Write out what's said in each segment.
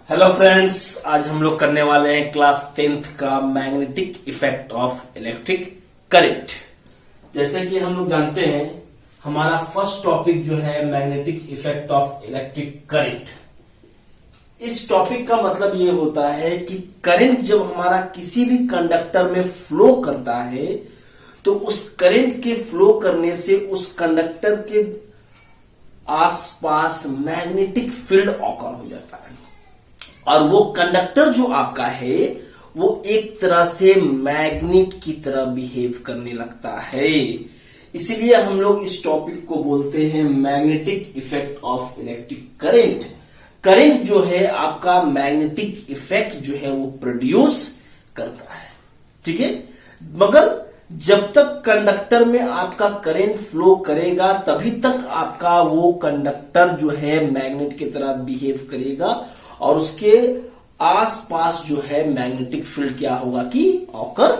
Hello friends, आज हम लोग करने वाले हैं क्लास 10th का magnetic effect of electric current. जैसे कि हम लोग जानते हैं हमारा फर्स्ट टॉपिक जो है magnetic effect of electric current. इस टॉपिक का मतलब ये होता है कि करंट जब हमारा किसी भी कंडक्टर में फ्लो करता है तो उस करंट के फ्लो करने से उस कंडक्टर के आसपास मैग्नेटिक फील्ड ऑकर हो जाता है और वो कंडक्टर जो आपका है वो एक तरह से मैग्नेट की तरह बिहेव करने लगता है। इसीलिए हम लोग इस टॉपिक को बोलते हैं magnetic effect of electric current. Current जो है आपका मैग्नेटिक इफेक्ट जो है वो प्रोड्यूस करता है, ठीक है। मगर जब तक कंडक्टर में आपका करंट फ्लो करेगा तभी तक आपका वो कंडक्टर जो है मैग्नेट की तरह बिहेव करेगा और उसके आसपास जो है मैग्नेटिक फील्ड क्या होगा कि ऑकर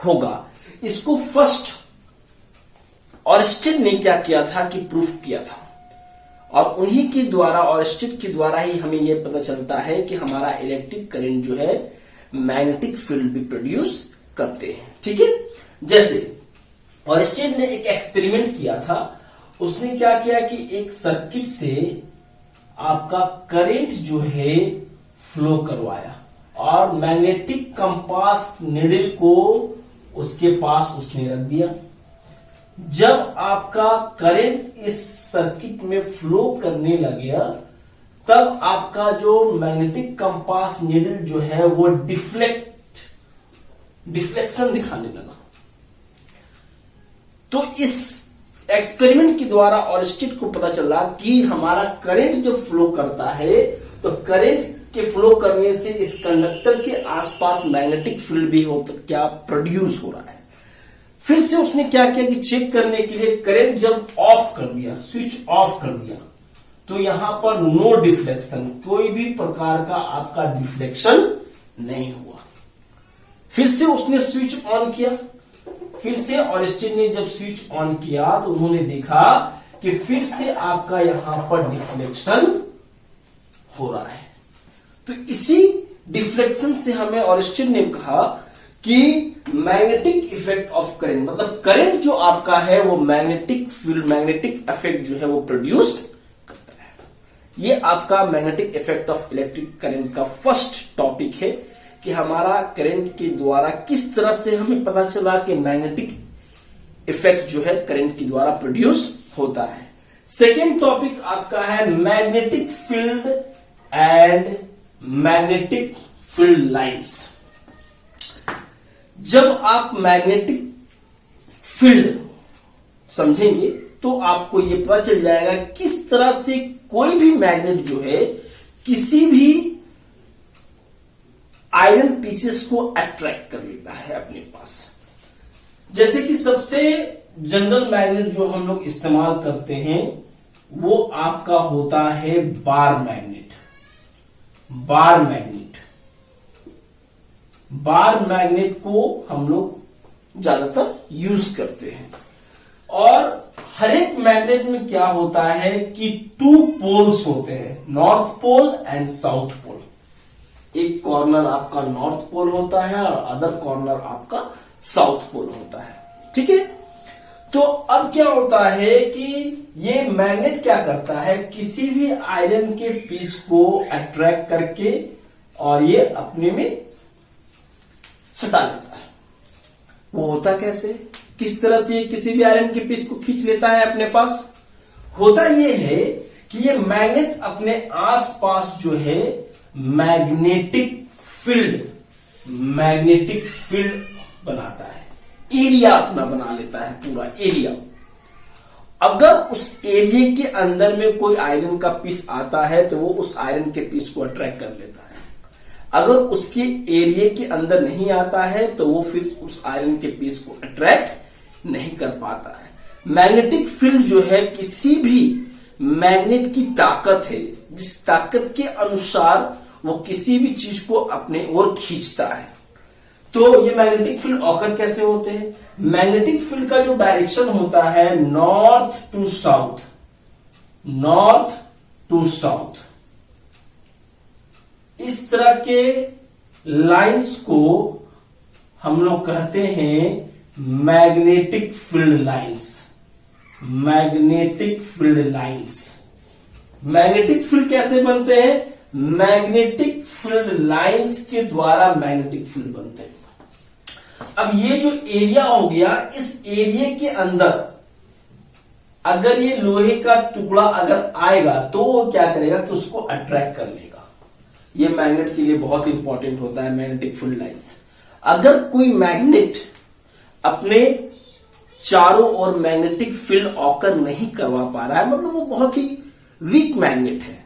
होगा। इसको फर्स्ट ऑरस्टेड ने क्या किया था कि प्रूफ किया था और उन्हीं के द्वारा ऑरस्टेड के द्वारा ही हमें यह पता चलता है कि हमारा इलेक्ट्रिक करंट जो है मैग्नेटिक फील्ड भी प्रोड्यूस करते हैं, ठीक है। जैसे ऑरस्टेड ने एक एक्सपेरिमेंट किया था। उसने क्या किया कि एक सर्किट से आपका करंट जो है फ्लो करवाया और मैग्नेटिक कंपास नीडल को उसके पास उसने रख दिया। जब आपका करंट इस सर्किट में फ्लो करने लगे तब आपका जो मैग्नेटिक कंपास नीडल जो है वो डिफ्लेक्शन दिखाने लगा। तो इस एक्सपेरिमेंट के द्वारा ऑरस्टेड को पता चला कि हमारा करंट जब फ्लो करता है तो करंट के फ्लो करने से इस कंडक्टर के आसपास मैग्नेटिक फील्ड भी क्या प्रोड्यूस हो रहा है। फिर से उसने क्या किया कि चेक करने के लिए करंट जब ऑफ कर दिया, स्विच ऑफ कर दिया, तो यहां पर नो डिफ्लेक्शन, कोई भी प्रकार का आपका डिफ्लेक्शन नहीं हुआ। फिर से उसने स्विच ऑन किया। फिर से ऑरस्टेड ने जब स्विच ऑन किया तो उन्होंने देखा कि फिर से आपका यहां पर डिफ्लेक्शन हो रहा है। तो इसी डिफ्लेक्शन से हमें ऑरस्टेड ने कहा कि मैग्नेटिक इफेक्ट ऑफ करंट, मतलब करंट जो आपका है वो मैग्नेटिक फील्ड, मैग्नेटिक इफेक्ट जो है वो प्रोड्यूस करता है। ये आपका magnetic effect of electric current का फर्स्ट टॉपिक है कि हमारा करंट के द्वारा किस तरह से हमें पता चला कि मैग्नेटिक इफेक्ट जो है करंट के द्वारा प्रोड्यूस होता है। सेकेंड टॉपिक आपका है magnetic field and magnetic field lines. जब आप मैग्नेटिक फील्ड समझेंगे तो आपको यह पता चल जाएगा किस तरह से कोई भी मैग्नेट जो है किसी भी आयरन पीसेस को अट्रैक्ट कर लेता है अपने पास। जैसे कि सबसे जनरल मैग्नेट जो हम लोग इस्तेमाल करते हैं वो आपका होता है बार मैग्नेट। बार मैग्नेट को हम लोग ज्यादातर यूज करते हैं और हर एक मैग्नेट में क्या होता है कि 2 पोल्स होते हैं, north pole and south pole. एक कॉर्नर आपका नॉर्थ पोल होता है और अदर कॉर्नर आपका साउथ पोल होता है, ठीक है। तो अब क्या होता है कि ये मैग्नेट क्या करता है, किसी भी आयरन के पीस को अट्रैक्ट करके और ये अपने में सटा लेता है। वो होता कैसे, किस तरह से ये किसी भी आयरन के पीस को खींच लेता है अपने पास? होता ये है कि ये मैग्नेट अपने आसपास जो है मैग्नेटिक फील्ड बनाता है, एरिया अपना बना लेता है, पूरा एरिया। अगर उस एरिया के अंदर में कोई आयरन का पीस आता है तो वो उस आयरन के पीस को अट्रैक्ट कर लेता है। अगर उसके एरिया के अंदर नहीं आता है तो वो फिर उस आयरन के पीस को अट्रैक्ट नहीं कर पाता है। मैग्नेटिक फील्ड जो है किसी भी मैग्नेट की ताकत है, जिस ताकत के अनुसार वो किसी भी चीज को अपने ओर खींचता है। तो ये मैग्नेटिक फील्ड ऑकर कैसे होते हैं? मैग्नेटिक फील्ड का जो डायरेक्शन होता है नॉर्थ टू साउथ, इस तरह के लाइंस को हम लोग कहते हैं magnetic field lines. Magnetic field lines. Magnetic field कैसे बनते हैं? मैग्नेटिक फील्ड लाइंस के द्वारा मैग्नेटिक फील्ड बनते हैं। अब ये जो एरिया हो गया, इस एरिया के अंदर अगर ये लोहे का टुकड़ा अगर आएगा तो वो क्या करेगा कि उसको अट्रैक्ट कर लेगा। ये मैग्नेट के लिए बहुत इंपॉर्टेंट होता है मैग्नेटिक फील्ड लाइंस। अगर कोई मैग्नेट अपने चारों ओर मैग्नेटिक फील्ड ऑकर नहीं करवा पा रहा है, मतलब वो बहुत ही वीक मैग्नेट है,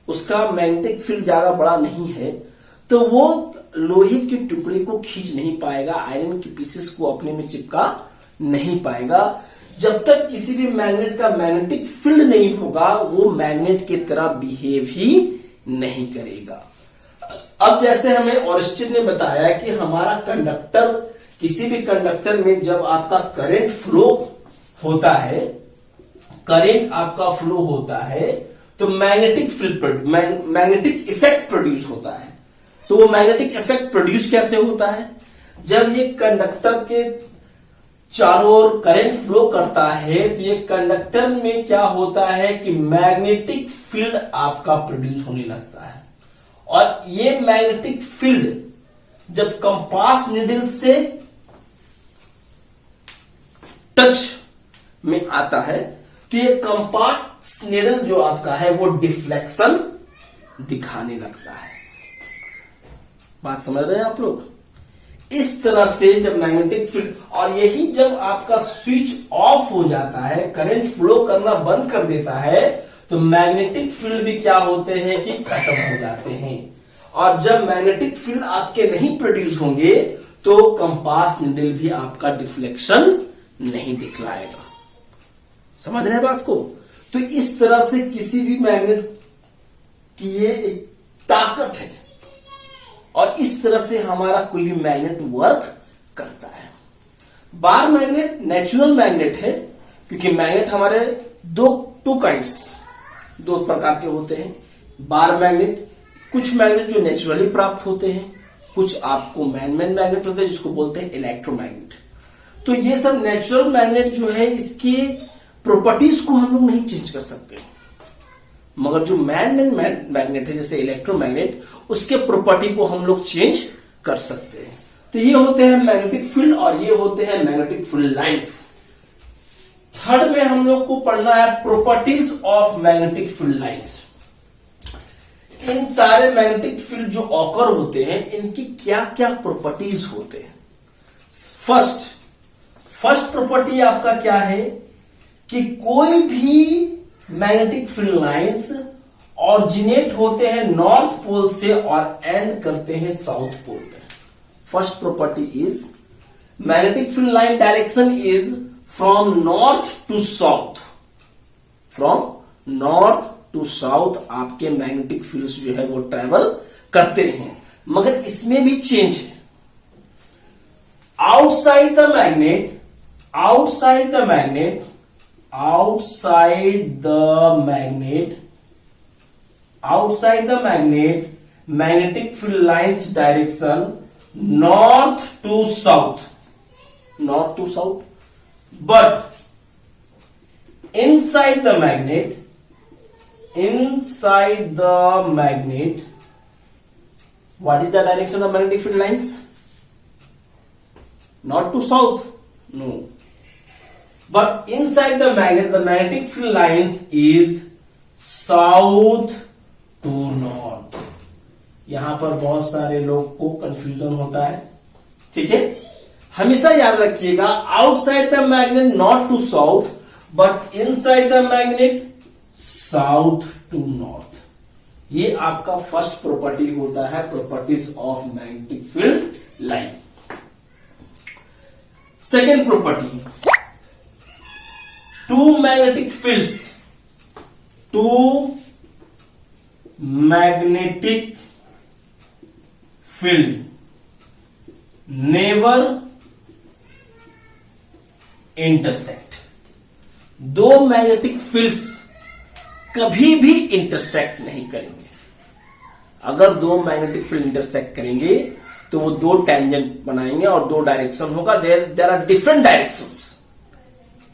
उसका मैग्नेटिक फील्ड ज्यादा बड़ा नहीं है, तो वो लोहे के टुकड़े को खींच नहीं पाएगा, आयरन के पीसेस को अपने में चिपका नहीं पाएगा। जब तक किसी भी मैग्नेट का मैग्नेटिक फील्ड नहीं होगा, वो मैग्नेट की तरह बिहेव ही नहीं करेगा। अब जैसे हमें ऑरिस्टन ने बताया कि हमारा कंडक्टर, किसी भी कंडक्टर में जब आपका करंट फ्लो होता है, करंट आपका फ्लो होता है, तो magnetic field, magnetic effect produce होता है। तो वो मैग्नेटिक इफेक्ट प्रोड्यूस कैसे होता है? जब ये कंडक्टर के चारों ओर करंट फ्लो करता है, तो ये कंडक्टर में क्या होता है कि मैग्नेटिक फील्ड आपका प्रोड्यूस होने लगता है। और ये मैग्नेटिक फील्ड जब कंपास निडल से टच में आता है, तो ये कंपास निडल जो आपका है वो डिफ्लेक्शन दिखाने लगता है। बात समझ रहे हैं आप लोग? इस तरह से जब मैग्नेटिक फील्ड, और यही जब आपका स्विच ऑफ हो जाता है, करंट फ्लो करना बंद कर देता है, तो मैग्नेटिक फील्ड भी क्या होते हैं कि खत्म हो जाते हैं। और जब मैग्नेटिक फील्ड आपके नहीं प्रोड्यूस होंगे, तो कंपास निडल भी आपका डिफ्लेक्शन नहीं दिखलाएगा। समझ रहे हैं बात को? तो इस तरह से किसी भी मैग्नेट की ये एक ताकत है, और इस तरह से हमारा कोई भी मैग्नेट वर्क करता है। बार मैग्नेट नेचुरल मैग्नेट है, क्योंकि मैग्नेट हमारे टू काइंड्स, दो प्रकार के होते हैं। बार मैग्नेट, कुछ मैग्नेट जो नेचुरली प्राप्त होते हैं, कुछ आपको मैन-मेड मैग्नेट होते हैं जिसको बोलते हैं इलेक्ट्रोमैग्नेट। तो ये सब नेचुरल मैग्नेट जो है, इसके प्रॉपर्टीज को हम लोग नहीं चेंज कर सकते, मगर जो मैन-मेड मैग्नेट है जैसे इलेक्ट्रोमैग्नेट, उसके प्रॉपर्टी को हम लोग चेंज कर सकते हैं। तो ये होते हैं मैग्नेटिक फील्ड और ये होते हैं मैग्नेटिक फील्ड लाइंस। थर्ड में हम लोग को पढ़ना है properties of magnetic field lines. इन सारे मैग्नेटिक फील्ड जो ऑकर होते हैं, इनकी क्या क्या प्रॉपर्टीज होते हैं। फर्स्ट प्रॉपर्टी आपका क्या है कि कोई भी मैग्नेटिक फील्ड लाइंस ऑरिजिनेट होते हैं नॉर्थ पोल से और एंड करते हैं साउथ पोल पे। First property is magnetic field line direction is from north to south. From north to south आपके मैग्नेटिक फील्ड्स जो है वो ट्रेवल करते हैं, मगर इसमें भी चेंज है। Outside the magnet, outside the magnet, magnetic field lines direction north to south, but inside the magnet, what is the direction of magnetic field lines? Not to south, no. But inside the magnetic field lines is south to north. यहां पर बहुत सारे लोग को confusion होता है, ठीक है। हमेशा याद रखिएगा, outside the magnet north to south, but inside the magnet south to north. ये आपका फर्स्ट प्रॉपर्टी होता है, properties of magnetic field line. Second property, two magnetic fields never intersect। दो मैग्नेटिक फील्ड्स कभी भी इंटरसेक्ट नहीं करेंगे। अगर दो मैग्नेटिक फील्ड इंटरसेक्ट करेंगे तो वो दो टेंजेंट बनाएंगे और दो डायरेक्शन होगा, देयर आर डिफरेंट डायरेक्शंस।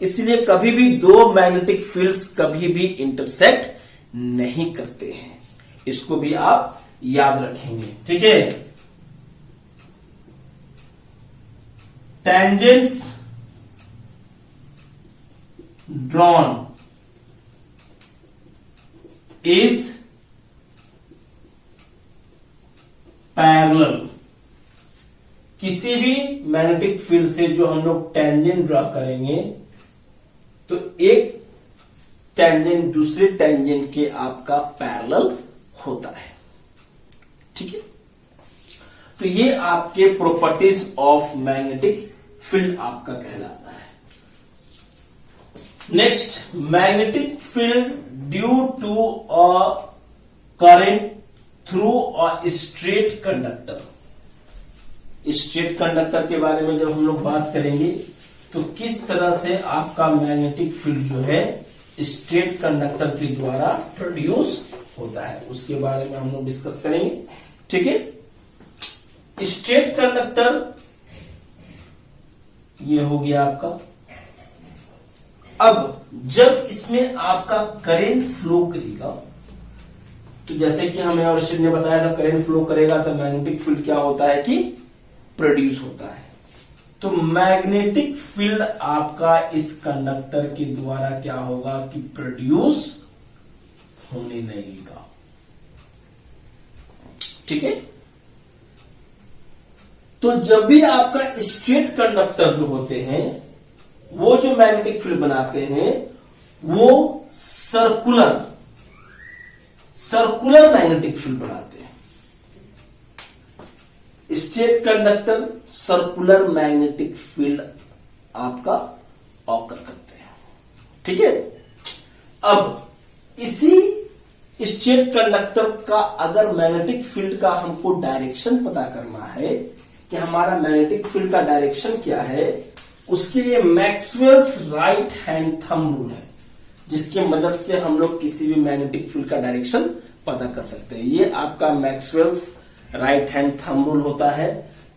इसलिए कभी भी दो मैग्नेटिक फील्ड्स कभी भी इंटरसेक्ट नहीं करते हैं, इसको भी आप याद रखेंगे, ठीक है। Tangents drawn is parallel. किसी भी मैग्नेटिक फील्ड से जो हम लोग टेंजेंट ड्रॉ करेंगे तो एक टेंजेंट दूसरे टेंजेंट के आपका पैरेलल होता है, ठीक है। तो ये आपके प्रॉपर्टीज ऑफ मैग्नेटिक फील्ड आपका कहलाता है। Next, magnetic field due to a current through a straight conductor. Straight conductor के बारे में जब हम लोग बात करेंगे तो किस तरह से आपका मैग्नेटिक फील्ड जो है स्ट्रेट कंडक्टर के द्वारा प्रोड्यूस होता है, उसके बारे में हम लोग डिस्कस करेंगे, ठीक है। स्ट्रेट कंडक्टर ये हो गया आपका। अब जब इसमें आपका करंट फ्लो करेगा तो जैसे कि हमें और ने बताया था, करंट फ्लो करेगा तो मैग्नेटिक फील्ड क्या होता है कि प्रोड्यूस होता है। तो मैग्नेटिक फील्ड आपका इस कंडक्टर के द्वारा क्या होगा कि प्रोड्यूस होने नहीं देगा, ठीक है। तो जब भी आपका स्ट्रेट कंडक्टर जो होते हैं वो जो मैग्नेटिक फील्ड बनाते हैं वो सर्कुलर मैग्नेटिक फील्ड बनाते हैं। Straight conductor circular magnetic field आपका ऑकर करते हैं, ठीक है। अब इसी स्ट्रेट कंडक्टर का अगर मैग्नेटिक फील्ड का हमको डायरेक्शन पता करना है कि हमारा मैग्नेटिक फील्ड का डायरेक्शन क्या है, उसके लिए Maxwell's right hand thumb rule है, जिसकी मदद से हम लोग किसी भी मैग्नेटिक फील्ड का डायरेक्शन पता कर सकते हैं। ये आपका Maxwell's right hand thumb rule होता है।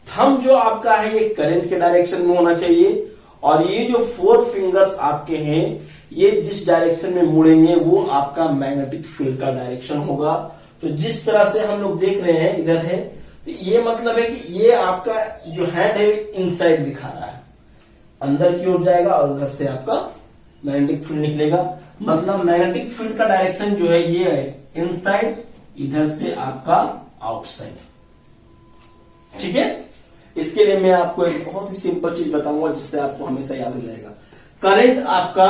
थंब जो आपका है ये करंट के डायरेक्शन में होना चाहिए और ये जो 4 फिंगर्स आपके हैं ये जिस डायरेक्शन में मुड़ेंगे वो आपका मैग्नेटिक फील्ड का डायरेक्शन होगा। तो जिस तरह से हम लोग देख रहे हैं इधर है, तो ये मतलब है कि ये आपका जो हैंड है इनसाइड दिखा रहा है, अंदर की ओर जाएगा और उधर से आपका मैग्नेटिक फील्ड निकलेगा। मतलब मैग्नेटिक फील्ड का डायरेक्शन जो है ये है इनसाइड, इधर से आपका आउटसाइड, ठीक है। इसके लिए मैं आपको एक बहुत ही सिंपल चीज बताऊंगा जिससे आपको हमेशा याद हो जाएगा। करंट आपका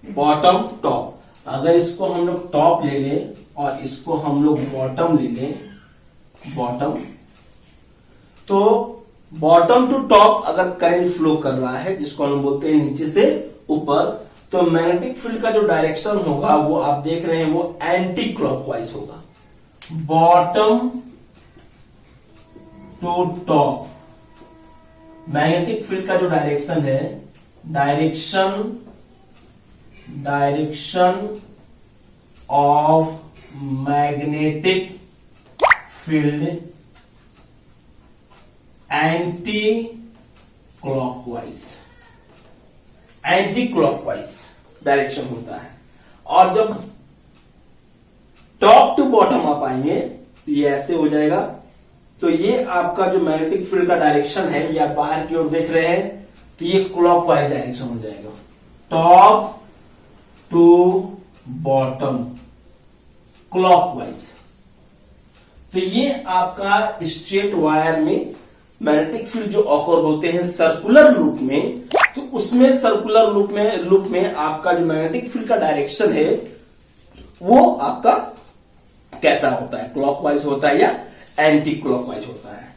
बॉटम टॉप, अगर इसको हम लोग टॉप ले लें और इसको हम लोग बॉटम ले लें, बॉटम, तो बॉटम टू टॉप अगर करंट फ्लो कर रहा है जिसको हम बोलते हैं नीचे से ऊपर, तो मैग्नेटिक फील्ड का जो डायरेक्शन होगा वो आप देख रहे हैं वो एंटी क्लॉकवाइज होगा। Bottom to top magnetic field का जो डायरेक्शन है, direction of magnetic field anticlockwise direction होता है। और जब टॉप टू बॉटम आप आएंगे तो ये ऐसे हो जाएगा। तो ये आपका जो मैग्नेटिक फील्ड का डायरेक्शन है ये आप बाहर की ओर देख रहे हैं तो ये क्लॉकवाइज डायरेक्शन हो जाएगा, टॉप टू बॉटम क्लॉकवाइज। तो ये आपका स्ट्रेट वायर में मैग्नेटिक फील्ड जो ऑकर होते हैं सर्कुलर लूप में, तो उसमें सर्कुलर लूप में आपका जो मैग्नेटिक फील्ड का डायरेक्शन है वो आपका कैसा होता है, क्लॉकवाइज होता है या एंटी क्लॉकवाइज होता है।